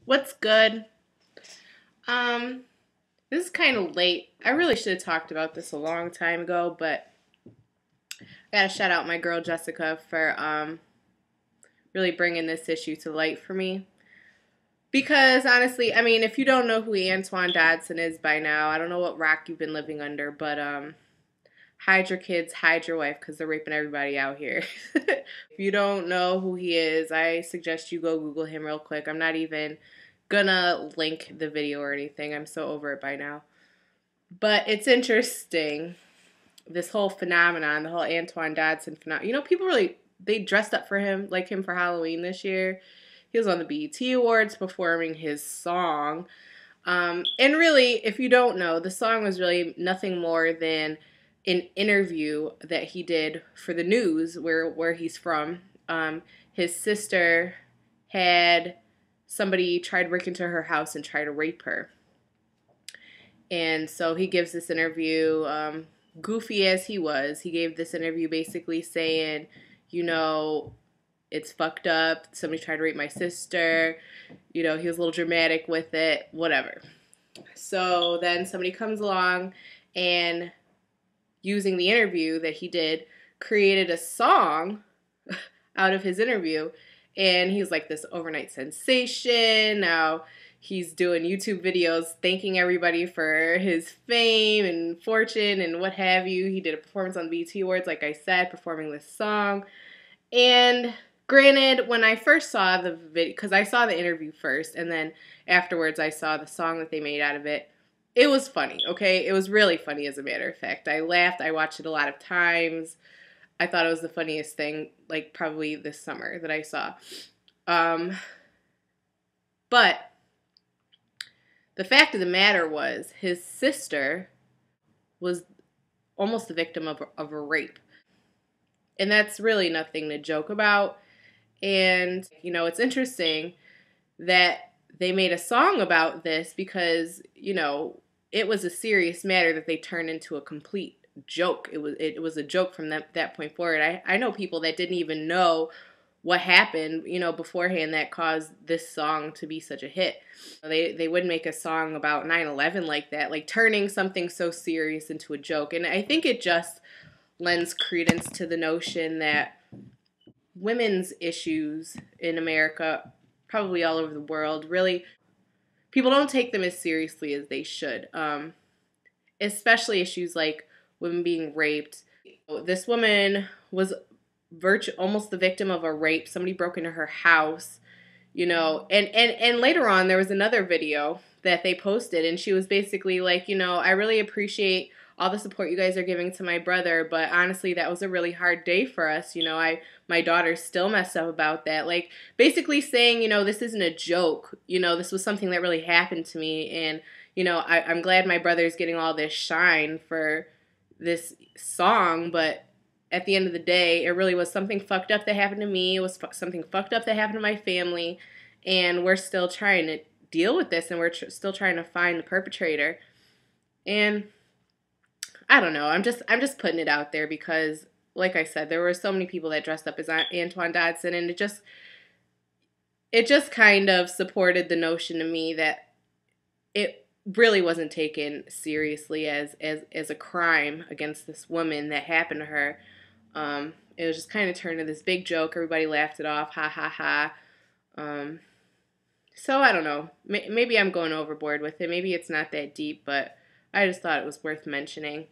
What's good? Um, this is kind of late. I really should have talked about this a long time ago, but I gotta shout out my girl Jessica for really bringing this issue to light for me. Because honestly, I mean, if you don't know who Antoine Dodson is by now, I don't know what rock you've been living under, but hide your kids, hide your wife, because they're raping everybody out here. If you don't know who he is, I suggest you go Google him real quick. I'm not even gonna link the video or anything. I'm so over it by now. But it's interesting, this whole phenomenon, the whole Antoine Dodson phenomenon. People really, they dressed up for him, like him for Halloween this year. He was on the BET Awards performing his song. And really, if you don't know, the song was really nothing more than an interview that he did for the news where he's from. His sister had somebody try to break into her house and try to rape her. And so he gives this interview, goofy as he was. He gave this interview basically saying, it's fucked up. Somebody tried to rape my sister. He was a little dramatic with it, whatever. So then somebody comes along and, using the interview that he did, created a song out of his interview. And he's like this overnight sensation. Now he's doing YouTube videos thanking everybody for his fame and fortune and what have you. He did a performance on the BET Awards, like I said, performing this song. And granted, when I first saw the video, because I saw the interview first, and then afterwards I saw the song that they made out of it, it was funny, okay? It was really funny, as a matter of fact. I laughed. I watched it a lot of times. I thought it was the funniest thing, like, probably this summer that I saw. But the fact of the matter was, his sister was almost the victim of a rape. And that's really nothing to joke about. And, it's interesting that they made a song about this because, it was a serious matter that they turned into a complete joke. It was a joke from that point forward. I know people that didn't even know what happened, beforehand that caused this song to be such a hit. They wouldn't make a song about 9/11 like that, like turning something so serious into a joke. And I think it just lends credence to the notion that women's issues in America, probably all over the world, really, people don't take them as seriously as they should. Especially issues like women being raped. This woman was almost the victim of a rape. Somebody broke into her house, and later on there was another video that they posted, and she was basically like, I really appreciate all the support you guys are giving to my brother, but honestly, that was a really hard day for us. My daughter's still messed up about that. Like, basically saying, this isn't a joke. This was something that really happened to me, and, I'm glad my brother's getting all this shine for this song, but at the end of the day, it really was something fucked up that happened to me. It was something fucked up that happened to my family, and we're still trying to deal with this, and we're still trying to find the perpetrator. And I don't know. I'm just putting it out there because, like I said, there were so many people that dressed up as Antoine Dodson, and it just kind of supported the notion to me that it really wasn't taken seriously as a crime against this woman that happened to her. It was just kind of turned into this big joke. Everybody laughed it off. Ha ha ha. So I don't know. Maybe I'm going overboard with it. Maybe it's not that deep, but I just thought it was worth mentioning.